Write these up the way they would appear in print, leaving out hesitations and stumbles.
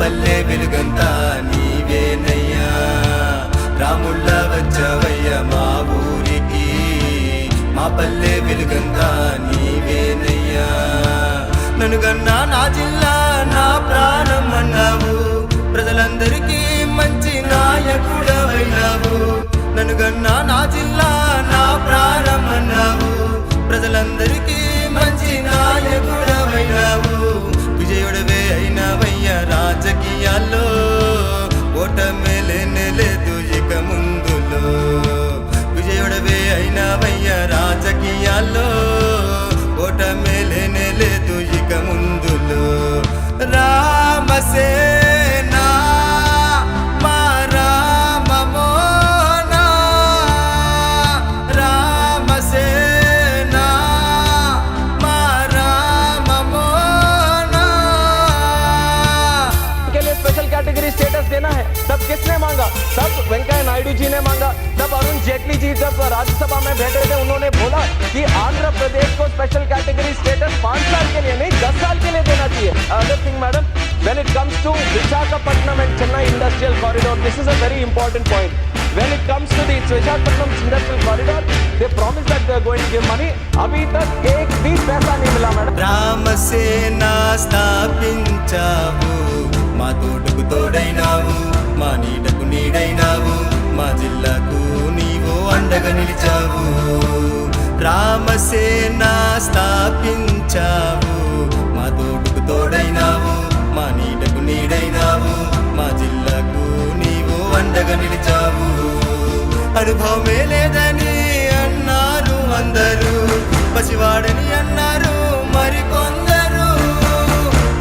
పల్లె వెలుగంతా నీవేనయ్యా రాముళ్ళ వచ్చవయ్య మా ఊరికి మా పల్లె వెలుగంతా నీవేనయ్యా నన్ను గన్నా నా జిల్లా నా ప్రాణం అన్నావు ప్రజలందరికీ మంచి నాయకుడవైనావు నన్ను గన్నా నా జిల్లా నా ప్రాణం అన్నావు ప్రజలందరికీ మంచి నాయకుడవైనావు విజయుడవే అయినవయ్య రాజకీయాల్లో ఓటమే లేనేలేదు ఇక ముందులో విజయుడవే అయినవయ్య రాజకీయాల్లో ఓటమే లేనేలేదు ఇక ముందులో రామసేనా మా రామమోనా రామసేనా మా రామమోనా के लिए स्पेशल कैटेगरी स्टेटस देना है तब किसने मांगा? तब वेंकैया नायडू जी ने मांगा। तब अरुण जेटली जी जब राज्यसभा में बैठे थे उन्होंने बोला कि आंध्र प्रदेश को स्पेशल कैटेगरी स्टेटस 5 साल के लिए नहीं 10 साल के लिए देना चाहिए। Other thing madam, when it comes to Visakhapatnam and Chennai industrial corridor, this is a very important point. When it comes to the Visakhapatnam industrial corridor, they promised that they are going to give money. अभी तक एक भी पैसा नहीं मिला madam. రామసేనా స్థాపించావు మా తోటకు తోడైనావు మా నీడకు నీడైనావు మా జిల్లాకు నీవు అండగా నిలిచావు రామసేనా స్థాపించావు మా తోటకు తోడైనావు మా నీడకు నీడైనావు మా జిల్లాకు నీవు అండగా నిలిచావు అనుభవమే లేదని అన్నారు అందరూ పసివాడని అన్నారు మరికొందరు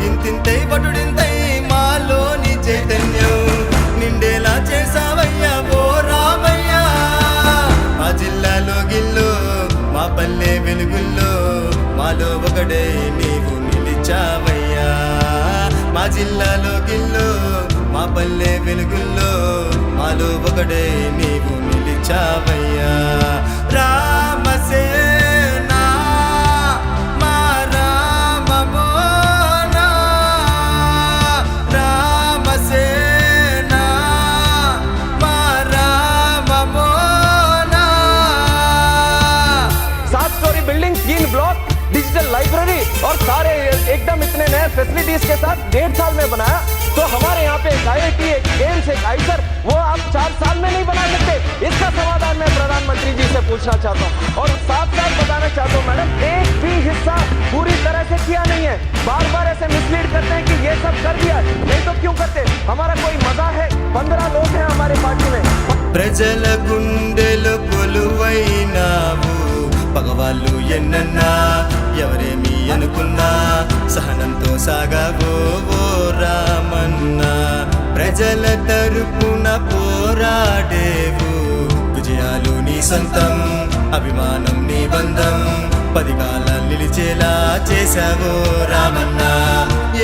ఇంతింతై బటుడింతై మాలోని చైతన్యం నిండేలా చేసావయ్యా ఓ రామయ్యా మా జిల్లాలో గిల్లో మా పల్లె వెలుగుల్లో మాలో ఒకడే నీవు నిలిచావయ్యా మా జిల్లాలో గిల్లో మా పల్లె వెలుగుల్లో మాలో ఒకడే నీవు నిలిచావయ్యా రామసేనా మా రామమోనా రామసేనా మా రామమోనా 7 story building 3 block digital library और सारे एकदम इतने नए फैसिलिटीज के साथ 1.5 साल में बनाया। तो हमारे यहाँ पे एक IIT एक एम्स एक आईसर वो आप 4 साल में नहीं बना सकते। इसका समाधान मैं प्रधानमंत्री जी से पूछना चाहता हूँ और साथ साथ बताना चाहता हूँ मैडम एक भी हिस्सा पूरी तरह से किया नहीं है। बार बार ऐसे मिसलीड करते हैं कि ये सब कर दिया नहीं तो क्यों करते? हमारा कोई मजा है? 15 लोग हैं हमारे पार्टी में। ప్రజల గుండెలో కొలువైనావు పగవాళ్ళు ఎన్నన్నా ఎవరేమి అనుకున్నా సహనంతో సాగావో ఓ రామన్నా ప్రజల తరపున పోరాడేవు విజయాలు నీ సొంతం అభిమానం నీ బంధం 10 కాలాలు నిలిచేలా చేశావో రామన్నా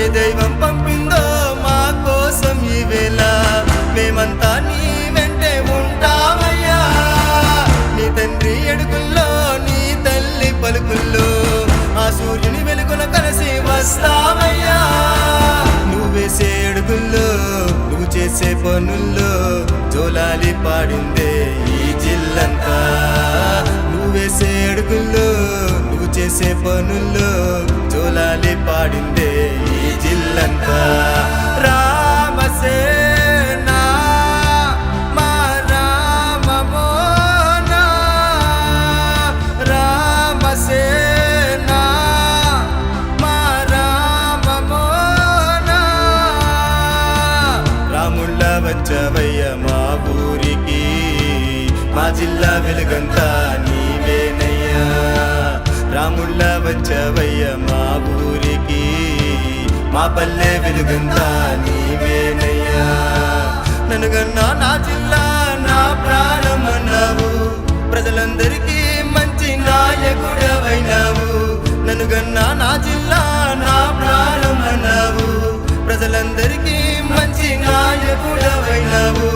ఏ దైవం పంపిందో మా కోసం ఈ వేళ మేమంతా నీ వెంటే ఉంటామయ్యా నీ తండ్రి అడుగుల్లో నీ తల్లి పలుకుల్లో ఆ సూర్యుని వెలుగున కలిసి వస్తామయ్యా నువ్వు వేసే అడుగుల్లో నువ్వు చేసే పనుల్లో జోలాలి పాడిందే ఈ జిల్లంతా నువ్వు వేసే అడుగుల్లో నువ్వు చేసే పనుల్లో జోలాలి పాడిందే ఈ జిల్లంతా రామసేనా మా రామమోనా రామసేనా మా రామమోనా రాముళ్ళ వచ్చవయ్య మా ఊరికి మా జిల్లా వెలుగంతా నీవేనయ్యా రాముళ్ళ వచ్చవయ్య మా ఊరికి మా పల్లె వెలుగంతా నీవేనయ్యా నన్ను గన్నా నా జిల్లా నా ప్రాణం అన్నావు ప్రజలందరికీ మంచి నాయకుడవైనావు నన్ను గన్నా నా జిల్లా నా ప్రాణం అన్నావు ప్రజలందరికీ మంచి నాయకుడవైనావు